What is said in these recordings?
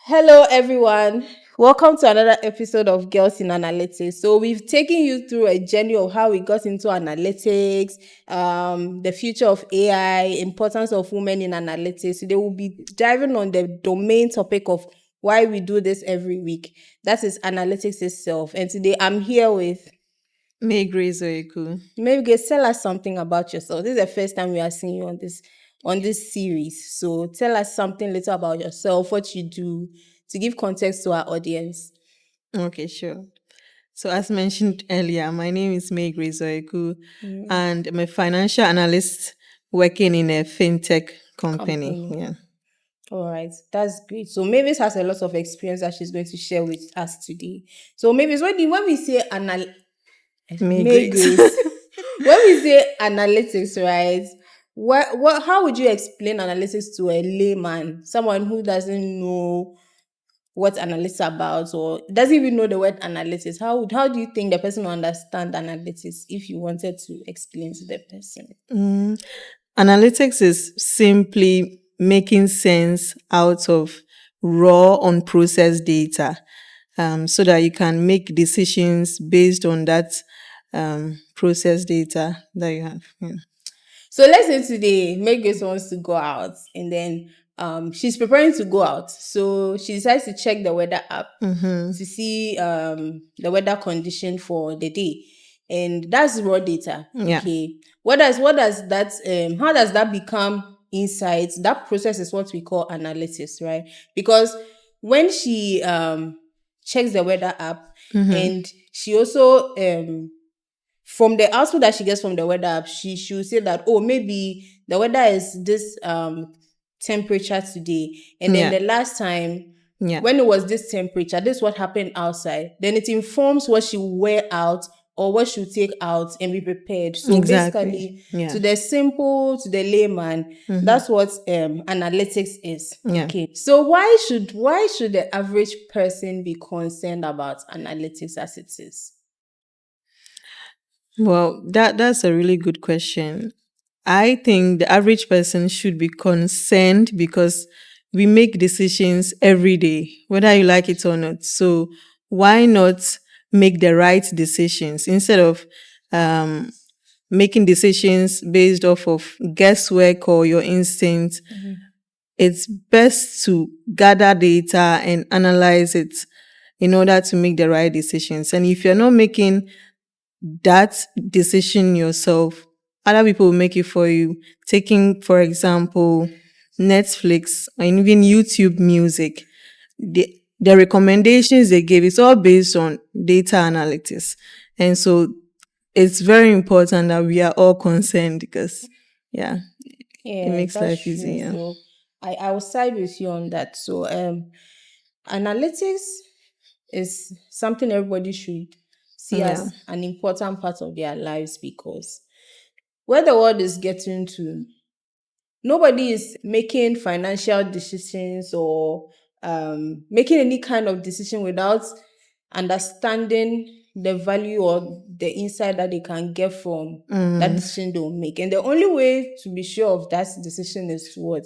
Hello, everyone. Welcome to another episode of Girls in Analytics. So, we've taken you through a journey of how we got into analytics, the future of AI, importance of women in analytics. Today, we'll be diving on the domain topic of why we do this every week. That is analytics itself. And today, I'm here with May Grace Oyeku. maybe guys tell us something about yourself. This is the first time we are seeing you on this series. So tell us something little about yourself, what you do, to give context to our audience. Okay, sure. So as mentioned earlier, my name is May Grace Oyeku, Mm, and I'm a financial analyst working in a fintech company. company. Yeah. All right, that's great. So Mavis has a lot of experience that she's going to share with us today. So Mavis, when we say May May Grace. Grace, when we say analytics, right? What how would you explain analytics to a layman, someone who doesn't know what analytics about or doesn't even know the word analytics? How do you think the person will understand analytics if you wanted to explain to the person? Mm, Analytics is simply making sense out of raw, unprocessed data, so that you can make decisions based on that processed data that you have. Yeah. So let's say today Megan wants to go out and then she's preparing to go out. So she decides to check the weather app Mm-hmm. to see the weather condition for the day. And that's raw data. Yeah. Okay. What does that how does that become insights? That process is what we call analytics, right? Because when she checks the weather app Mm-hmm. and she also from the output that she gets from the weather app, she will say that, oh, maybe the weather is this temperature today. And then Yeah. the last time Yeah. when it was this temperature, this is what happened outside. Then it informs what she will wear out or what she'll take out and be prepared. So Exactly. basically, Yeah. to the layman, Mm-hmm. that's what analytics is. Yeah. Okay. So why should the average person be concerned about analytics as it is? Well, that's a really good question. I think the average person should be concerned because we make decisions every day, whether you like it or not. So why not make the right decisions instead of um, making decisions based off of guesswork or your instinct? It's best to gather data and analyze it in order to make the right decisions. And if you're not making that decision yourself, other people will make it for you. Taking, for example, Netflix and even YouTube music, the recommendations they give, it's all based on data analytics. And so it's very important that we are all concerned because, yeah, it Yeah, makes that's life easy. true. Yeah. So I will side with you on that. So analytics is something everybody should see Yeah. as an important part of their lives because where the world is getting to, nobody is making financial decisions or making any kind of decision without understanding the value or the insight that they can get from that Mm, decision they'll make. And the only way to be sure of that decision is to what?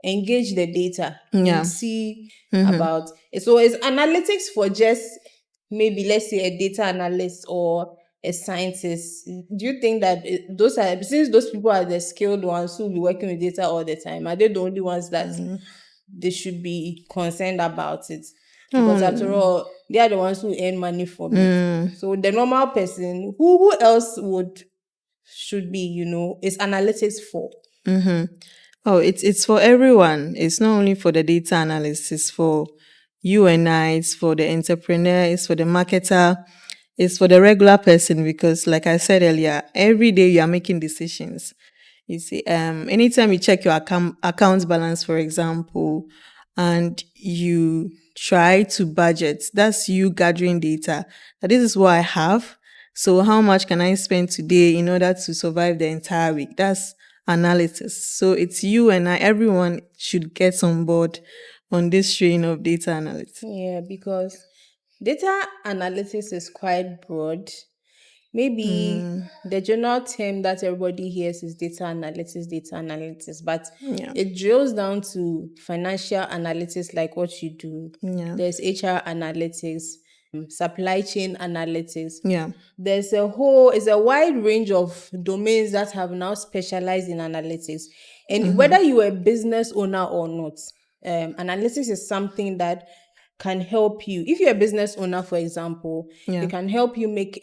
Engage the data and yeah. see Mm-hmm. about it. So it's analytics for just maybe let's say a data analyst or a scientist. Do you think that those are, since those people are the skilled ones who will be working with data all the time, are they the only ones that they should be concerned about it? Because after Mm, all, they are the ones who earn money from it. mm, So the normal person, who else would should be, is analytics for? mm-hmm. Oh, it's for everyone. It's not only for the data analyst. It's for you and I. It's for the entrepreneur. It's for the marketer. It's for the regular person because, like I said earlier, every day you are making decisions. You see, anytime you check your account balance, for example, and you try to budget, that's you gathering data. That this is what I have. So how much can I spend today in order to survive the entire week? That's analysis. So it's you and I, everyone should get on board on this train of data analytics. Yeah, because data analytics is quite broad, Maybe Mm, the general term that everybody hears is data analytics, but yeah. it drills down to financial analytics like what you do. Yeah. There's HR analytics, supply chain analytics. Yeah. It's a wide range of domains that have now specialized in analytics. And Mm-hmm. whether you are a business owner or not, analytics is something that can help you. If you're a business owner, for example, Yeah. it can help you make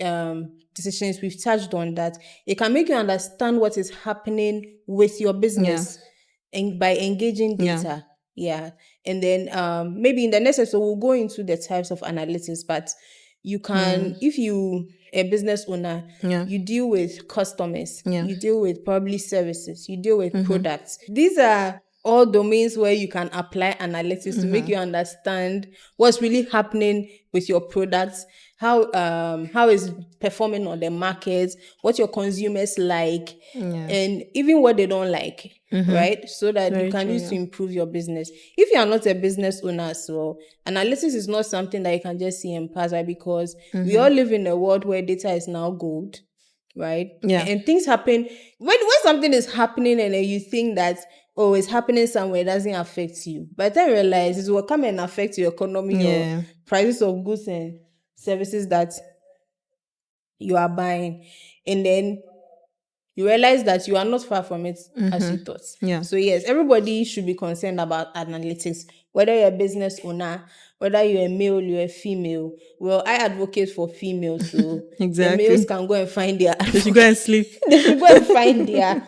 decisions. We've touched on that. It can make you understand what is happening with your Yeah. business and by engaging Yeah. data. Yeah. And then maybe in the next episode, we'll go into the types of analytics, but you Mm, can, if you a business owner, yeah. you deal with customers, Yeah. you deal with probably services, you deal with Mm-hmm. products. These are all domains where you can apply analytics to make Mm-hmm. you understand what's really happening with your products, how is performing on the market, what your consumers like, Yeah. and even what they don't like, Mm-hmm. right? So that you Very can true. use to Yeah. improve your business. If you are not a business owner as well, analysis is not something that you can just see and pass by, because we Mm-hmm. all live in a world where data is now gold, right? Yeah. And things happen when something is happening and then you think that, oh, it's happening somewhere, it doesn't affect you. But then realize it will come and affect your economy or Yeah. prices of goods and services that you are buying. And then you realize that you are not far from it as you Mm-hmm. thought. Yeah. So yes, everybody should be concerned about analytics, whether you're a business owner, whether you're a male, you're a female. Well, I advocate for females, so the males Exactly. can go and find their They should go and sleep. they should go and find their,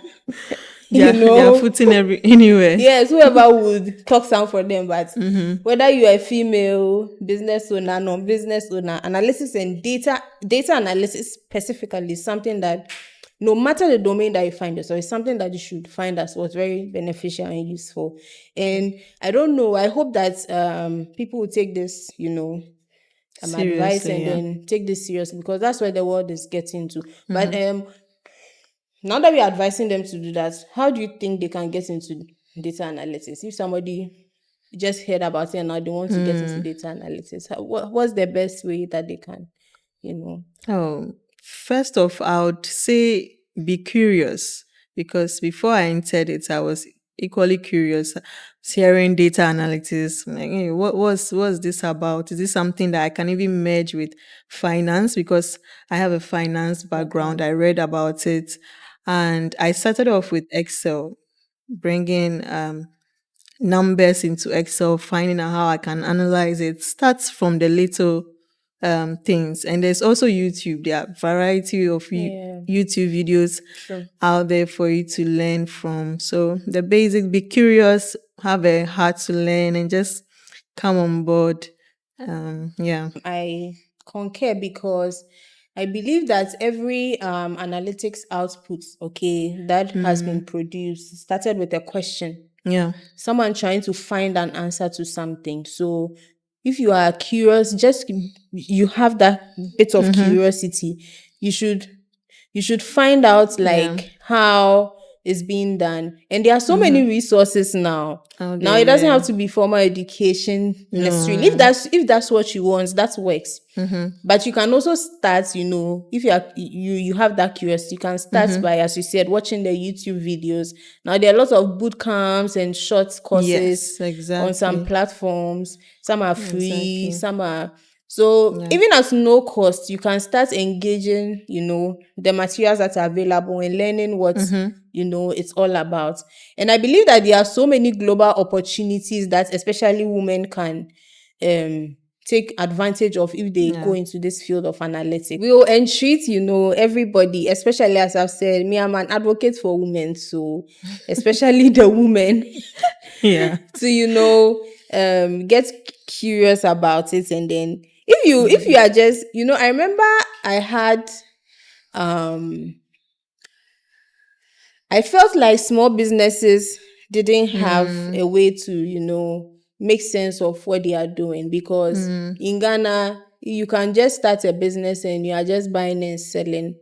you They are know, footing every anywhere. yes, whoever would talk sound for them. But Mm-hmm. whether you are a female, business owner, non-business owner, analysis and data analysis specifically is something that no matter the domain that you find yourself, it's something that you should find as what's very beneficial and useful. And I don't know, I hope that people will take this, advice Seriously. and Yeah. then take this seriously, because that's where the world is getting to. But Mm-hmm. now that we're advising them to do that, how do you think they can get into data analytics? If somebody just heard about it and now they want to get into Mm. data analytics, what's the best way that they can, you know? Oh, first off, I would say be curious, because before I entered it, I was equally curious. Hearing data analytics, like, hey, what's this about? Is this something that I can even merge with finance? Because I have a finance background. Okay. I read about it, and I started off with Excel, bringing numbers into Excel, finding out how I can analyze it. Starts from the little things. And there's also YouTube. There are variety of Yeah, YouTube videos true. out there for you to learn from. So the basic, be curious, have a heart to learn, and just come on board. Yeah. I concur, because I believe that every analytics output, okay, that has been Mm, produced started with a question. yeah. Someone trying to find an answer to something. So if you are curious, just you have that bit of Mm-hmm. curiosity, you should find out Yeah. like how it's being done. And there are so many Mm-hmm. resources now. Out Now there, it doesn't have yeah. to be formal education necessarily. If No. that's what you want, that works. Mm-hmm. But you can also start, if you have that curiosity, you can start Mm-hmm. by, as you said, watching the YouTube videos. Now there are lots of boot camps and short courses Yes, on some exactly. platforms. Some are free, Exactly. some are, so Yeah. even at no cost, you can start engaging, the materials that are available and learning what Mm-hmm. it's all about. And I believe that there are so many global opportunities that especially women can um take advantage of if they go Yeah. into this field of analytics. We will entreat, everybody, especially as I've said, me, I'm an advocate for women. So especially the women Yeah. to, get curious about it. And then if you are just, I remember I had um I felt like small businesses didn't have a Mm, way to, make sense of what they are doing, because mm, in Ghana, you can just start a business and you are just buying and selling.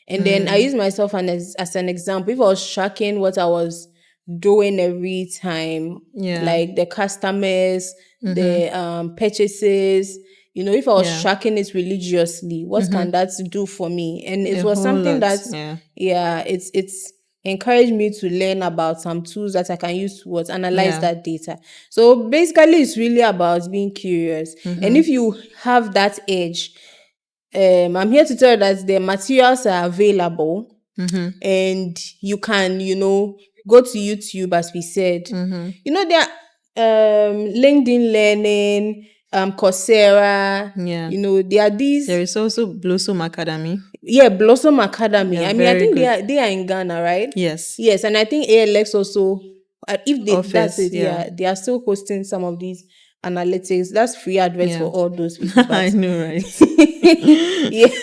And then I mm, use myself as an example. If I was tracking what I was doing every time, yeah. like the customers, Mm-hmm. the purchases, if I was Yeah. tracking it religiously, what Mm-hmm. can that do for me? And it A was whole something lot. that, Yeah. yeah, it's encouraged me to learn about some tools that I can use to analyze Yeah. that data. So basically, it's really about being curious. And Mm-hmm. if you have that edge, I'm here to tell you that the materials are available, Mm-hmm. and you can, go to YouTube, as we said. Mm-hmm. There are LinkedIn Learning, Coursera. Yeah. There are There these, is also Blossom Academy. yeah, Blossom Academy. Yeah, I mean, I very think they good. are in Ghana, right? Yes. Yes, and I think ALX also. That's Office. it. Yeah. Yeah, they are still hosting some of these analytics. That's free adverts for Yeah. all those people, I but know, right? yes,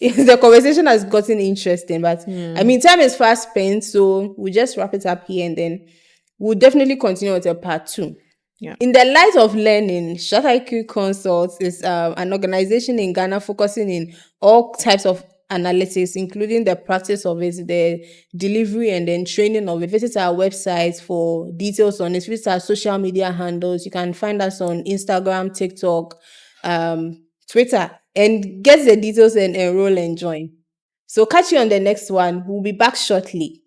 yes, the conversation has gotten interesting. But I Yeah. mean, time is fast spent, so we just wrap it up here, and then we'll definitely continue with a part two. Yeah. In the light of learning, StratIQ Consults is an organization in Ghana focusing in all types of analytics, including the practice of it, the delivery, and then training of it. Visit our website for details on it. Visit our social media handles. You can find us on Instagram, TikTok, Twitter, and get the details and enroll and join. So catch you on the next one. We'll be back shortly.